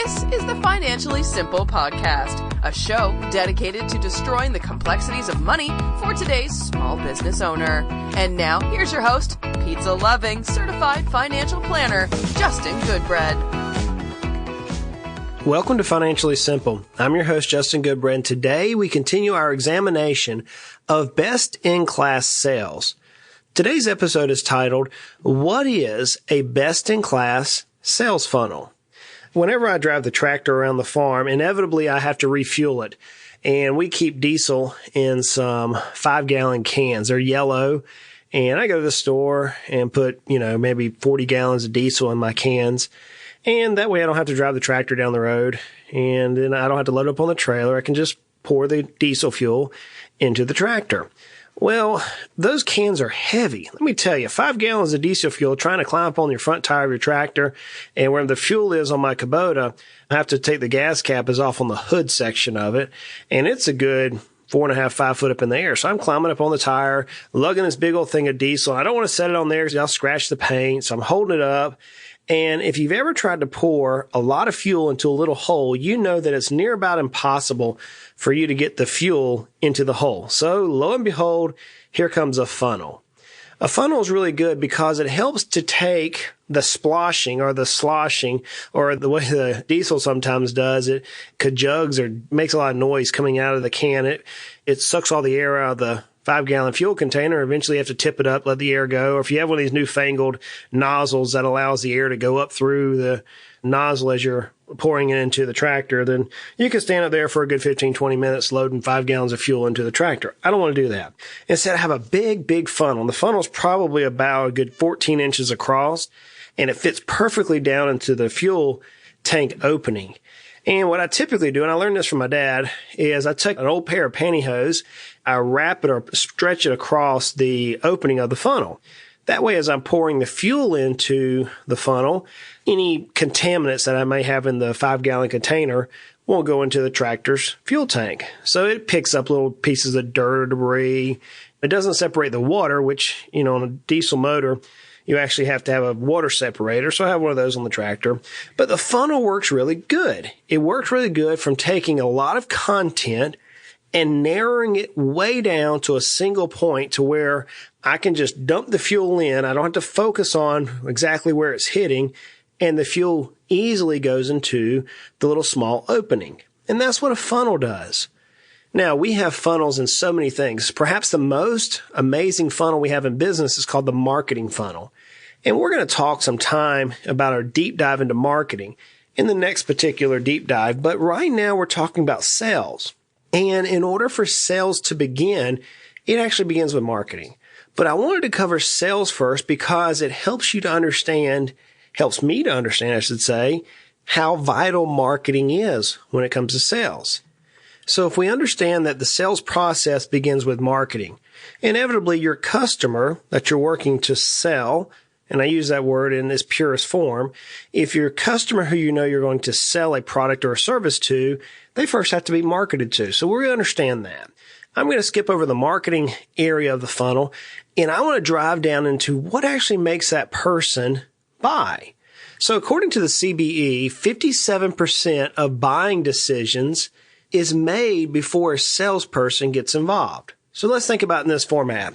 This is the Financially Simple Podcast, a show dedicated to destroying the complexities of money for today's small business owner. And now, here's your host, pizza-loving, certified financial planner, Justin Goodbread. Welcome to Financially Simple. I'm your host, Justin Goodbread, and today we continue our examination of best-in-class sales. Today's episode is titled, What is a best-in-class sales funnel? Whenever I drive the tractor around the farm, inevitably I have to refuel it. And we keep diesel in some 5-gallon cans. They're yellow. And I go to the store and put, maybe 40 gallons of diesel in my cans. And that way I don't have to drive the tractor down the road. And then I don't have to load up on the trailer. I can just pour the diesel fuel into the tractor. Well, those cans are heavy. Let me tell you, 5 gallons of diesel fuel trying to climb up on your front tire of your tractor, and where the fuel is on my Kubota, I have to take the gas cap is off on the hood section of it, and it's a good 4.5, 5 foot up in the air. So I'm climbing up on the tire, lugging this big old thing of diesel. I don't want to set it on there because I'll scratch the paint, so I'm holding it up. And if you've ever tried to pour a lot of fuel into a little hole, you know that it's near about impossible for you to get the fuel into the hole. So lo and behold, here comes a funnel. A funnel is really good because it helps to take the splashing or the sloshing or the way the diesel sometimes does. It jugs or makes a lot of noise coming out of the can. It sucks all the air out of the 5-gallon fuel container. Eventually you have to tip it up, let the air go. Or if you have one of these newfangled nozzles that allows the air to go up through the nozzle as you're pouring it into the tractor, then you can stand up there for a good 15, 20 minutes loading 5 gallons of fuel into the tractor. I don't want to do that. Instead, I have a big funnel. The funnel's probably about a good 14 inches across, and it fits perfectly down into the fuel tank opening. And what I typically do, and I learned this from my dad, is I take an old pair of pantyhose, I wrap it or stretch it across the opening of the funnel. That way, as I'm pouring the fuel into the funnel, any contaminants that I may have in the 5-gallon container won't go into the tractor's fuel tank. So it picks up little pieces of dirt or debris. It doesn't separate the water, which, on a diesel motor, you actually have to have a water separator. So I have one of those on the tractor. But the funnel works really good. It works really good from taking a lot of content and narrowing it way down to a single point to where I can just dump the fuel in. I don't have to focus on exactly where it's hitting, and the fuel easily goes into the little small opening. And that's what a funnel does. Now, we have funnels in so many things. Perhaps the most amazing funnel we have in business is called the marketing funnel. And we're going to talk some time about our deep dive into marketing in the next particular deep dive. But right now we're talking about sales. And in order for sales to begin, it actually begins with marketing. But I wanted to cover sales first because it helps me to understand, I should say, how vital marketing is when it comes to sales. So if we understand that the sales process begins with marketing, inevitably your customer that you're working to sell, and I use that word in its purest form, if your customer who you're going to sell a product or a service to, they first have to be marketed to. So we're going to understand that. I'm going to skip over the marketing area of the funnel, and I want to drive down into what actually makes that person buy. So according to the CBE, 57% of buying decisions is made before a salesperson gets involved. So let's think about it in this format.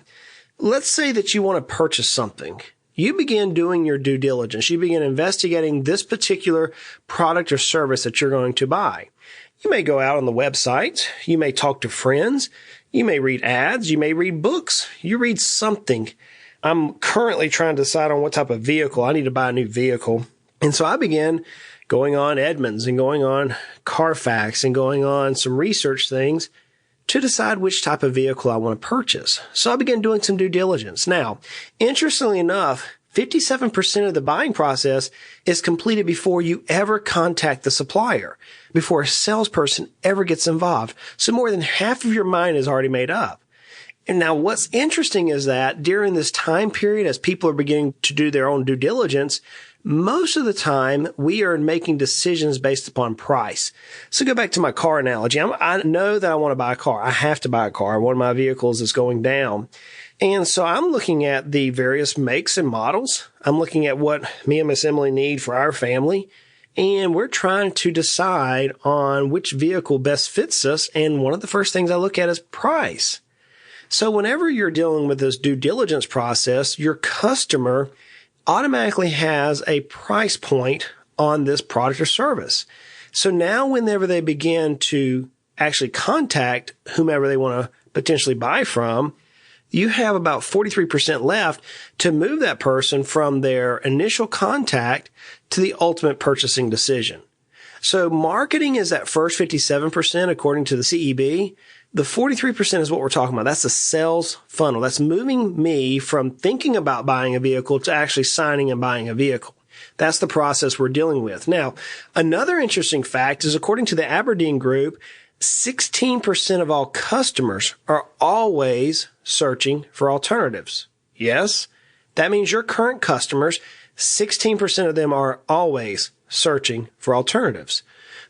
Let's say that you want to purchase something. You begin doing your due diligence. You begin investigating this particular product or service that you're going to buy. You may go out on the website. You may talk to friends. You may read ads. You may read books. You read something. I'm currently trying to decide on what type of vehicle. I need to buy a new vehicle. And so I began going on Edmunds and going on Carfax and going on some research things to decide which type of vehicle I want to purchase. So I began doing some due diligence. Now, interestingly enough, 57% of the buying process is completed before you ever contact the supplier, before a salesperson ever gets involved. So more than half of your mind is already made up. And now what's interesting is that during this time period, as people are beginning to do their own due diligence, most of the time we are making decisions based upon price. So go back to my car analogy. I know that I want to buy a car. I have to buy a car. One of my vehicles is going down. And so I'm looking at the various makes and models. I'm looking at what me and Miss Emily need for our family. and we're trying to decide on which vehicle best fits us. And one of the first things I look at is price. So whenever you're dealing with this due diligence process, your customer automatically has a price point on this product or service. So now whenever they begin to actually contact whomever they want to potentially buy from, you have about 43% left to move that person from their initial contact to the ultimate purchasing decision. So marketing is that first 57% according to the CEB. The 43% is what we're talking about. That's the sales funnel. That's moving me from thinking about buying a vehicle to actually signing and buying a vehicle. That's the process we're dealing with. Now, another interesting fact is according to the Aberdeen Group, 16% of all customers are always searching for alternatives. Yes, that means your current customers, 16% of them are always searching for alternatives.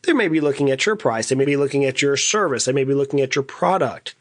They may be looking at your price. They may be looking at your service. They may be looking at your product.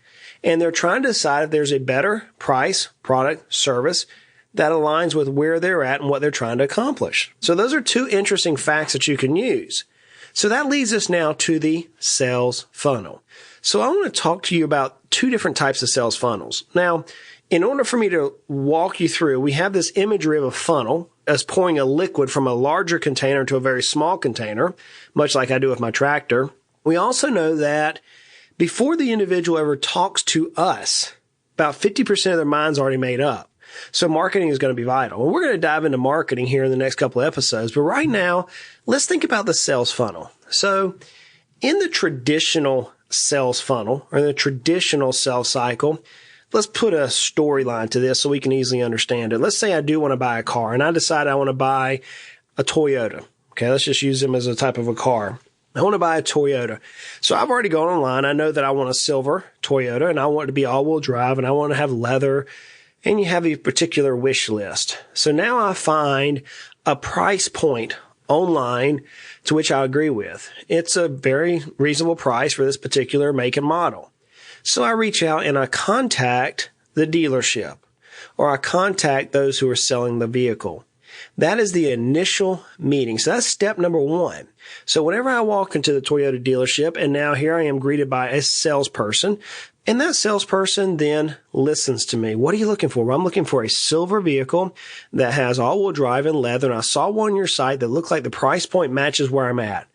And they're trying to decide if there's a better price, product, service that aligns with where they're at and what they're trying to accomplish. So those are two interesting facts that you can use. So that leads us now to the sales funnel. So I want to talk to you about two different types of sales funnels. Now, in order for me to walk you through, we have this imagery of a funnel as pouring a liquid from a larger container into a very small container, much like I do with my tractor. We also know that before the individual ever talks to us, about 50% of their mind's already made up. So marketing is going to be vital. And we're going to dive into marketing here in the next couple of episodes. But right now, let's think about the sales funnel. So in the traditional sales funnel or the traditional sales cycle, let's put a storyline to this so we can easily understand it. Let's say I do want to buy a car and I decide I want to buy a Toyota. Okay, let's just use them as a type of a car. I want to buy a Toyota. So I've already gone online. I know that I want a silver Toyota and I want it to be all-wheel drive and I want to have leather. And you have a particular wish list. So now I find a price point online to which I agree with. It's a very reasonable price for this particular make and model. So I reach out and I contact the dealership or I contact those who are selling the vehicle. That is the initial meeting. So that's step number one. So whenever I walk into the Toyota dealership and now here I am greeted by a salesperson, and that salesperson then listens to me. What are you looking for? Well, I'm looking for a silver vehicle that has all-wheel drive and leather. And I saw one on your site that looked like the price point matches where I'm at.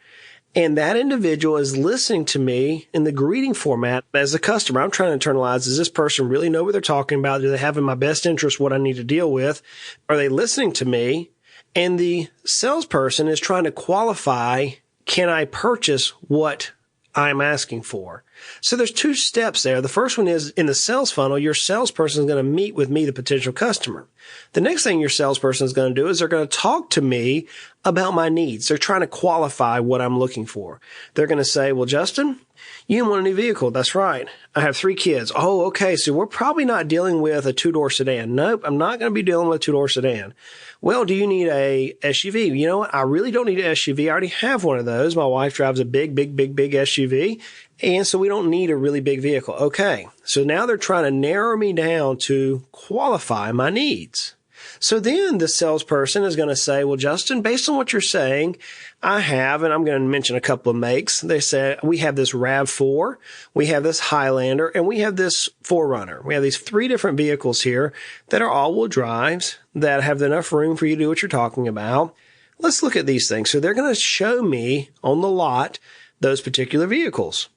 And that individual is listening to me in the greeting format as a customer. I'm trying to internalize, does this person really know what they're talking about? Do they have in my best interest what I need to deal with? Are they listening to me? And the salesperson is trying to qualify, can I purchase what I'm asking for? So there's two steps there. The first one is in the sales funnel, your salesperson is going to meet with me, the potential customer. The next thing your salesperson is going to do is they're going to talk to me about my needs. They're trying to qualify what I'm looking for. They're going to say, well, Justin, you want a new vehicle. That's right. I have 3 kids. Oh, okay. So we're probably not dealing with a 2-door sedan. Nope. I'm not going to be dealing with a 2-door sedan. Well, do you need a SUV? You know what? I really don't need an SUV. I already have one of those. My wife drives a big SUV. And so we don't need a really big vehicle. Okay. So now they're trying to narrow me down to qualify my needs. So then the salesperson is going to say, well, Justin, based on what you're saying, I have, and I'm going to mention a couple of makes. They say we have this RAV4, we have this Highlander, and we have this 4Runner. We have these 3 different vehicles here that are all-wheel drives that have enough room for you to do what you're talking about. Let's look at these things. So they're going to show me on the lot those particular vehicles.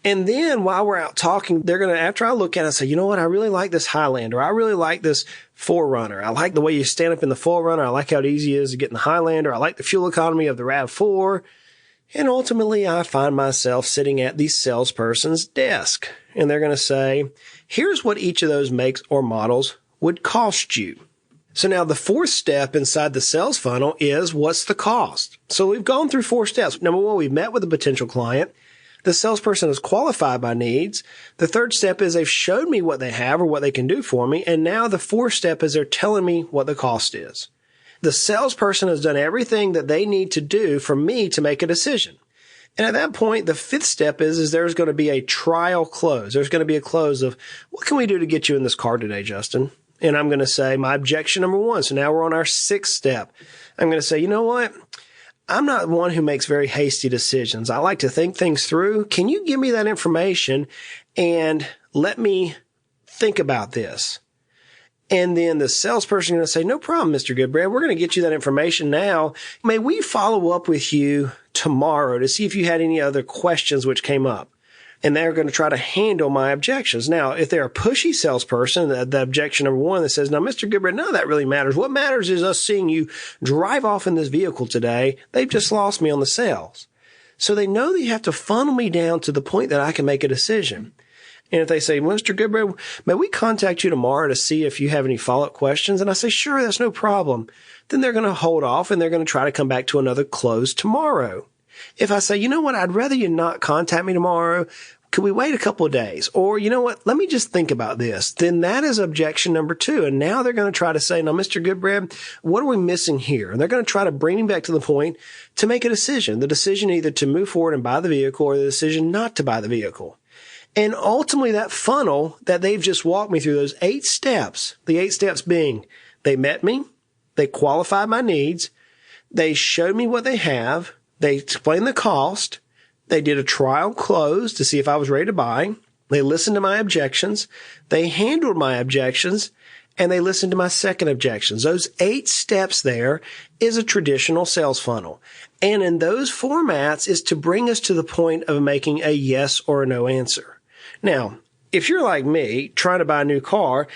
And then while we're out talking, they're going to, after I look at it, say, you know what? I really like this Highlander. I really like this 4Runner. I like the way you stand up in the 4Runner. I like how easy it is to get in the Highlander. I like the fuel economy of the RAV4. And ultimately, I find myself sitting at the salesperson's desk. And they're going to say, here's what each of those makes or models would cost you. So now the 4th step inside the sales funnel is what's the cost? So we've gone through 4 steps. Number 1, we've met with a potential client. The salesperson has qualified my needs. The 3rd step is they've showed me what they have or what they can do for me. And now the 4th step is they're telling me what the cost is. The salesperson has done everything that they need to do for me to make a decision. And at that point, the 5th step is there's going to be a trial close. There's going to be a close of, what can we do to get you in this car today, Justin? And I'm going to say my objection number 1. So now we're on our 6th step. I'm going to say, you know what? I'm not one who makes very hasty decisions. I like to think things through. Can you give me that information and let me think about this? And then the salesperson is going to say, no problem, Mr. Goodbread. We're going to get you that information now. May we follow up with you tomorrow to see if you had any other questions which came up? And they're going to try to handle my objections. Now, if they're a pushy salesperson, the objection number one that says, now, Mr. Goodbread, none of that really matters. What matters is us seeing you drive off in this vehicle today. They've just lost me on the sales. So they know that you have to funnel me down to the point that I can make a decision. And if they say, Mr. Goodbread, may we contact you tomorrow to see if you have any follow-up questions? And I say, sure, that's no problem. Then they're going to hold off and they're going to try to come back to another close tomorrow. If I say, you know what, I'd rather you not contact me tomorrow. Could we wait a couple of days? Or, you know what, let me just think about this. Then that is objection number two. And now they're going to try to say, now, Mr. Goodbread, what are we missing here? And they're going to try to bring me back to the point to make a decision. The decision either to move forward and buy the vehicle or the decision not to buy the vehicle. And ultimately that funnel that they've just walked me through, those 8 steps, the 8 steps being they met me, they qualified my needs, they showed me what they have, they explained the cost, they did a trial close to see if I was ready to buy, they listened to my objections, they handled my objections, and they listened to my second objections. Those 8 steps there is a traditional sales funnel. And in those formats is to bring us to the point of making a yes or a no answer. Now, if you're like me, trying to buy a new car,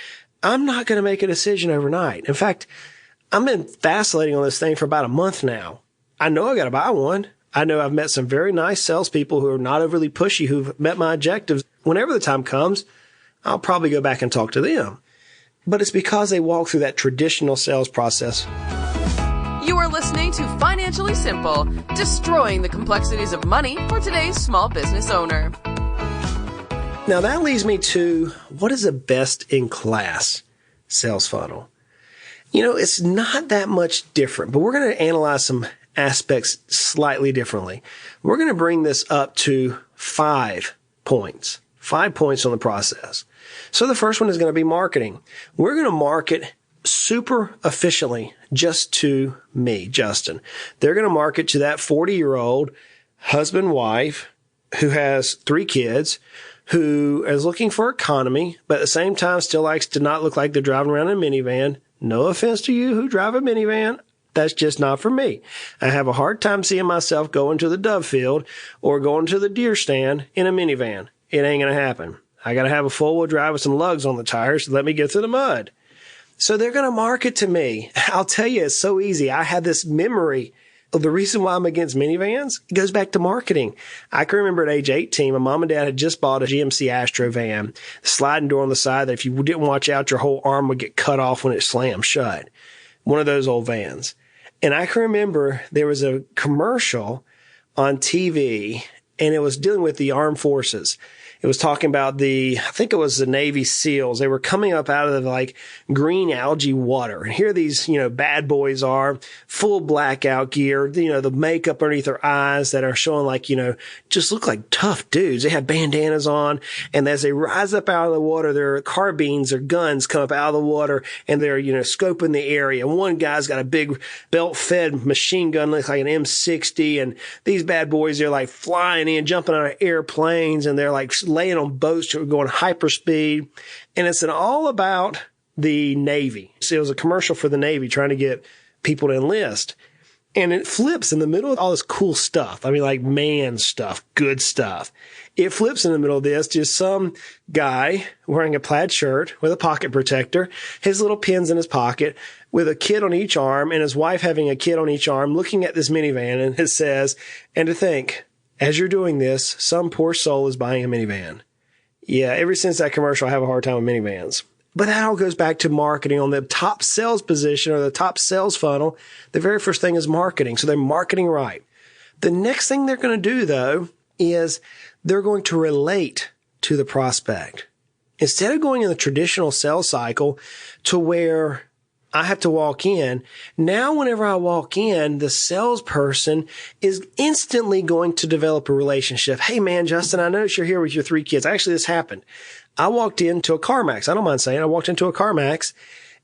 I'm not going to make a decision overnight. In fact, I've been vacillating on this thing for about a month now. I know I got to buy one. I know I've met some very nice salespeople who are not overly pushy, who've met my objectives. Whenever the time comes, I'll probably go back and talk to them. But it's because they walk through that traditional sales process. You are listening to Financially Simple, destroying the complexities of money for today's small business owner. Now that leads me to what is a best-in-class sales funnel? You know, it's not that much different, but we're going to analyze some aspects slightly differently. We're going to bring this up to 5 points. 5 points on the process. So the first one is going to be marketing. We're going to market super efficiently just to me, Justin. They're going to market to that 40-year-old husband, wife who has 3 kids, who is looking for economy, but at the same time still likes to not look like they're driving around in a minivan. No offense to you who drive a minivan. That's just not for me. I have a hard time seeing myself going to the dove field or going to the deer stand in a minivan. It ain't going to happen. I got to have a four-wheel drive with some lugs on the tires to let me get through the mud. So they're going to market to me. I'll tell you, it's so easy. I had this memory of the reason why I'm against minivans. It goes back to marketing. I can remember at age 18, my mom and dad had just bought a GMC Astro van, sliding door on the side that if you didn't watch out, your whole arm would get cut off when it slammed shut. One of those old vans. And I can remember there was a commercial on TV, and it was dealing with the armed forces. It was talking about I think it was the Navy SEALs. They were coming up out of like green algae water. And here these, bad boys are, full blackout gear, the makeup underneath their eyes that are showing like, just look like tough dudes. They have bandanas on. And as they rise up out of the water, their carbines or guns come up out of the water and they're, scoping the area. One guy's got a big belt-fed machine gun, looks like an M60. And these bad boys, they're like flying in, jumping out of airplanes, and they're like laying on boats that were going hyperspeed. And it's all about the Navy. So it was a commercial for the Navy trying to get people to enlist. And it flips in the middle of all this cool stuff. I mean, like man stuff, good stuff. It flips in the middle of this to some guy wearing a plaid shirt with a pocket protector, his little pins in his pocket, with a kid on each arm, and his wife having a kid on each arm, looking at this minivan, and it says, and to think, as you're doing this, some poor soul is buying a minivan. Yeah, ever since that commercial, I have a hard time with minivans. But that all goes back to marketing. On the top sales position or the top sales funnel, the very first thing is marketing. So they're marketing right. The next thing they're going to do, though, is they're going to relate to the prospect. Instead of going in the traditional sales cycle to where I have to walk in, now whenever I walk in, the salesperson is instantly going to develop a relationship. Hey man, Justin, I noticed you're here with your 3 kids. Actually, this happened. I walked into a CarMax. I don't mind saying I walked into a CarMax,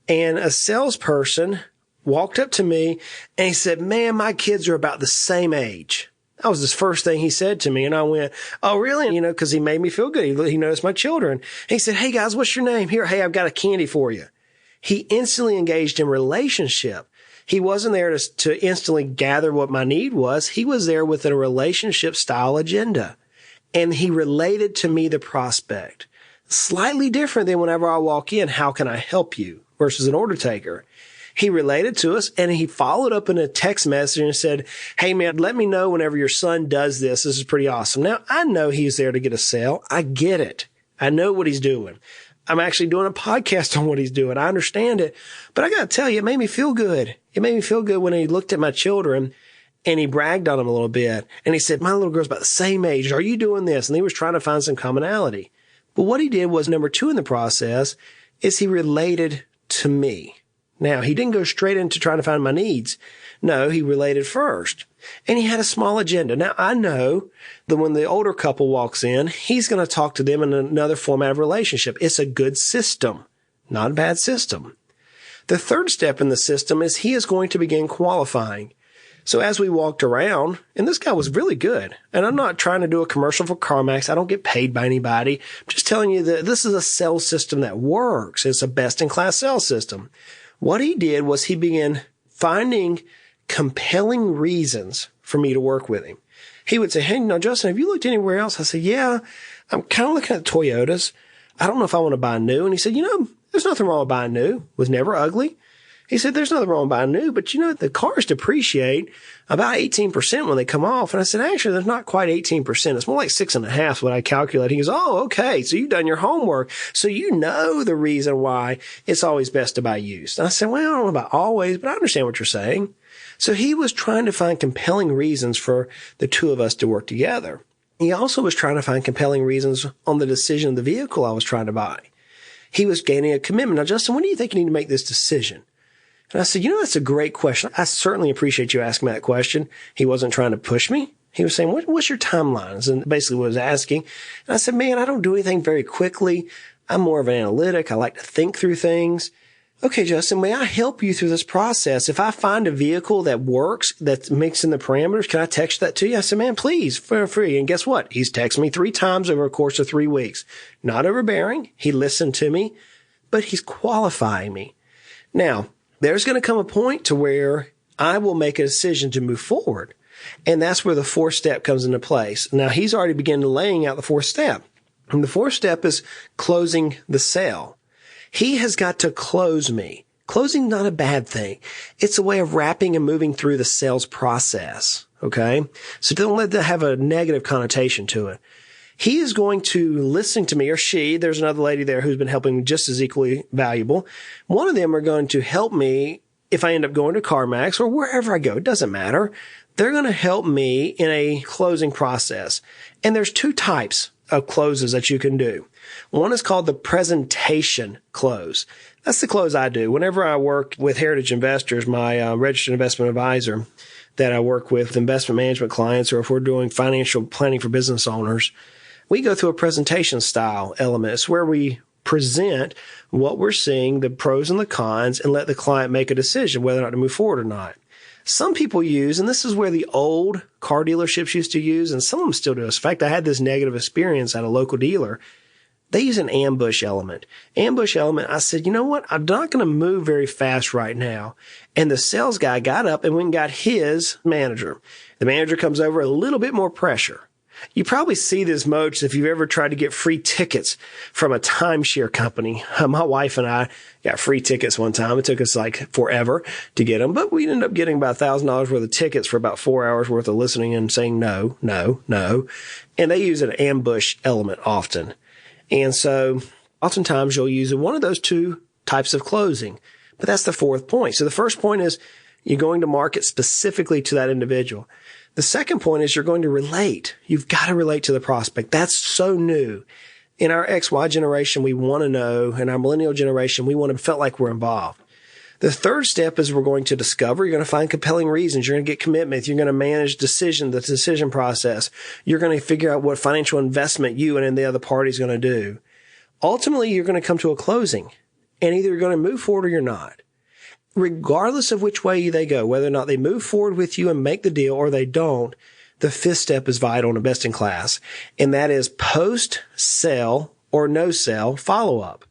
and a salesperson walked up to me and he said, man, my kids are about the same age. That was his first thing he said to me. And I went, oh, really? You know, cause he made me feel good. He noticed my children. And he said, hey guys, what's your name? Here, hey, I've got a candy for you. He instantly engaged in relationship. He wasn't there to instantly gather what my need was. He was there with a relationship style agenda. And he related to me the prospect. Slightly different than whenever I walk in, how can I help you versus an order taker. He related to us and he followed up in a text message and said, hey man, let me know whenever your son does this. This is pretty awesome. Now I know he's there to get a sale. I get it. I know what he's doing. I'm actually doing a podcast on what he's doing. I understand it, but I got to tell you, it made me feel good. It made me feel good when he looked at my children and he bragged on them a little bit. And he said, my little girl's about the same age. Are you doing this? And he was trying to find some commonality. But what he did was number 2 in the process is he related to me. Now, he didn't go straight into trying to find my needs. No, he related first. And he had a small agenda. Now, I know that when the older couple walks in, he's going to talk to them in another format of relationship. It's a good system, not a bad system. The third step in the system is he is going to begin qualifying. So as we walked around, and this guy was really good, and I'm not trying to do a commercial for CarMax. I don't get paid by anybody. I'm just telling you that this is a sales system that works. It's a best-in-class sales system. What he did was he began finding compelling reasons for me to work with him. He would say, hey, now, Justin, have you looked anywhere else? I said, yeah, I'm kind of looking at Toyotas. I don't know if I want to buy new. And he said, you know, there's nothing wrong with buying new. Was never ugly. He said, there's nothing wrong with buying new, but you know, the cars depreciate about 18% when they come off. And I said, actually, there's not quite 18%. It's more like 6.5% what I calculate. He goes, oh, okay. So you've done your homework. So you know the reason why it's always best to buy used. And I said, well, I don't know about always, but I understand what you're saying. So he was trying to find compelling reasons for the two of us to work together. He also was trying to find compelling reasons on the decision of the vehicle I was trying to buy. He was gaining a commitment. Now, Justin, when do you think you need to make this decision? And I said, you know, that's a great question. I certainly appreciate you asking me that question. He wasn't trying to push me. He was saying, what's your timelines? And basically what I was asking. And I said, man, I don't do anything very quickly. I'm more of an analytic. I like to think through things. Okay, Justin, may I help you through this process? If I find a vehicle that works, that makes in the parameters, can I text that to you? I said, man, please, feel free. And guess what? He's texted me 3 times over a course of 3 weeks. Not overbearing. He listened to me, but he's qualifying me. Now, there's going to come a point to where I will make a decision to move forward. And that's where the 4th step comes into place. Now, he's already begun laying out the 4th step. And the 4th step is closing the sale. He has got to close me. Closing not a bad thing. It's a way of wrapping and moving through the sales process. Okay? So don't let that have a negative connotation to it. He is going to listen to me, or she. There's another lady there who's been helping me just as equally valuable. One of them are going to help me if I end up going to CarMax or wherever I go. It doesn't matter. They're going to help me in a closing process. And there's 2 types of closes that you can do. One is called the presentation close. That's the close I do. Whenever I work with Heritage Investors, my registered investment advisor that I work with investment management clients, or if we're doing financial planning for business owners, we go through a presentation style element. It's where we present what we're seeing, the pros and the cons, and let the client make a decision whether or not to move forward or not. Some people use, and this is where the old car dealerships used to use, and some of them still do. In fact, I had this negative experience at a local dealer. They use an ambush element. Ambush element, I said, you know what? I'm not going to move very fast right now. And the sales guy got up and went and got his manager. The manager comes over, a little bit more pressure. You probably see this most if you've ever tried to get free tickets from a timeshare company. My wife and I got free tickets one time. It took us like forever to get them, but we ended up getting about $1,000 worth of tickets for about 4 hours worth of listening and saying no, no, no. And they use an ambush element often. And so oftentimes you'll use one of those 2 types of closing, but that's the 4th point. So the first point is you're going to market specifically to that individual. The second point is you're going to relate. You've got to relate to the prospect. That's so new. In our XY generation, we want to know. In our millennial generation, we want to feel like we're involved. The third step is we're going to discover. You're going to find compelling reasons. You're going to get commitment. You're going to manage the decision process. You're going to figure out what financial investment you and the other party is going to do. Ultimately, you're going to come to a closing, and either you're going to move forward or you're not. regardless of which way they go, whether or not they move forward with you and make the deal or they don't, the fifth step is vital in a best in class, and that is post-sale or no-sale follow-up.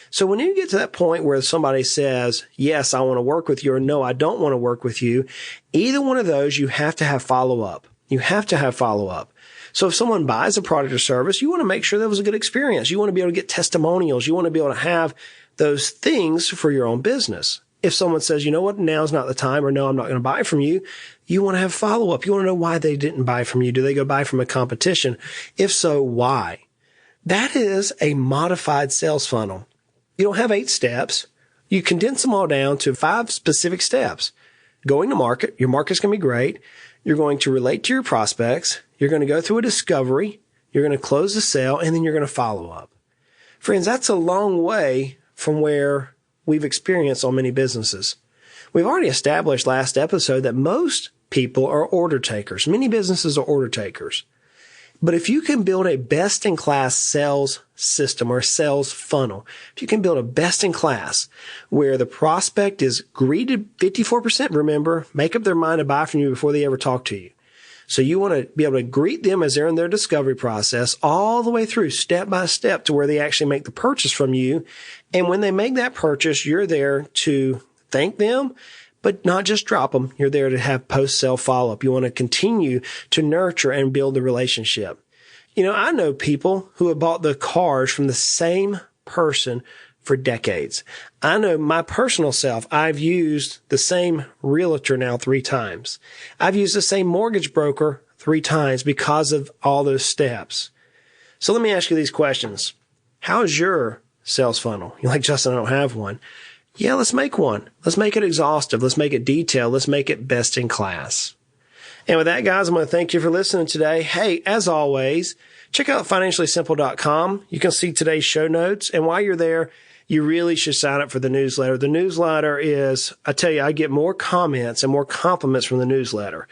So when you get to that point where somebody says, yes, I want to work with you, or no, I don't want to work with you, either one of those, you have to have follow-up. You have to have follow-up. So if someone buys a product or service, you want to make sure that was a good experience. You want to be able to get testimonials. You want to be able to have those things for your own business. If someone says, you know what, now's not the time, or no, I'm not going to buy from you, you want to have follow-up. You want to know why they didn't buy from you. Do they go buy from a competition? If so, why? That is a modified sales funnel. You don't have 8 steps. You condense them all down to 5 specific steps. Going to market. Your market's going to be great. You're going to relate to your prospects. You're going to go through a discovery. You're going to close the sale, and then you're going to follow up. Friends, that's a long way from where we've experienced on many businesses. We've already established last episode that most people are order takers. Many businesses are order takers. But if you can build a best-in-class sales system or sales funnel, if you can build a best-in-class where the prospect is greeted 54%, remember, make up their mind to buy from you before they ever talk to you. So you want to be able to greet them as they're in their discovery process all the way through step by step to where they actually make the purchase from you. And when they make that purchase, you're there to thank them, but not just drop them. You're there to have post-sale follow-up. You want to continue to nurture and build the relationship. You know, I know people who have bought the cars from the same person for decades. I know my personal self, I've used the same realtor now 3 times. I've used the same mortgage broker 3 times because of all those steps. So let me ask you these questions. How is your sales funnel? You're like, Justin, I don't have one. Yeah, let's make one. Let's make it exhaustive. Let's make it detailed. Let's make it best in class. And with that, guys, I'm going to thank you for listening today. Hey, as always, check out financiallysimple.com. You can see today's show notes. And while you're there, you really should sign up for the newsletter. The newsletter is, I tell you, I get more comments and more compliments from the newsletter.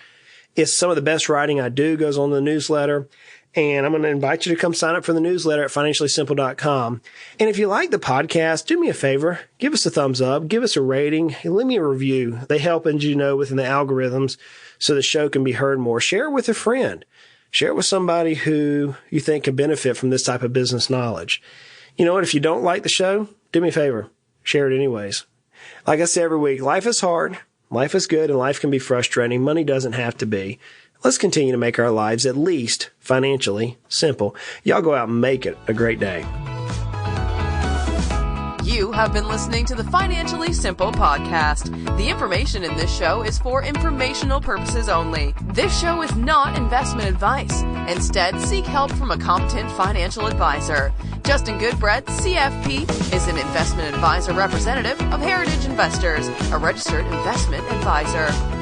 It's some of the best writing I do goes on the newsletter. And I'm going to invite you to come sign up for the newsletter at financiallysimple.com. And if you like the podcast, do me a favor. Give us a thumbs up. Give us a rating. And leave me a review. They help, as you know, within the algorithms so the show can be heard more. Share it with a friend. Share it with somebody who you think can benefit from this type of business knowledge. You know what? If you don't like the show, do me a favor. Share it anyways. Like I say every week, life is hard, life is good, and life can be frustrating. Money doesn't have to be. Let's continue to make our lives at least financially simple. Y'all go out and make it a great day. You have been listening to the Financially Simple podcast. The information in this show is for informational purposes only. This show is not investment advice. Instead, seek help from a competent financial advisor. Justin Goodbread, CFP, is an investment advisor representative of Heritage Investors, a registered investment advisor.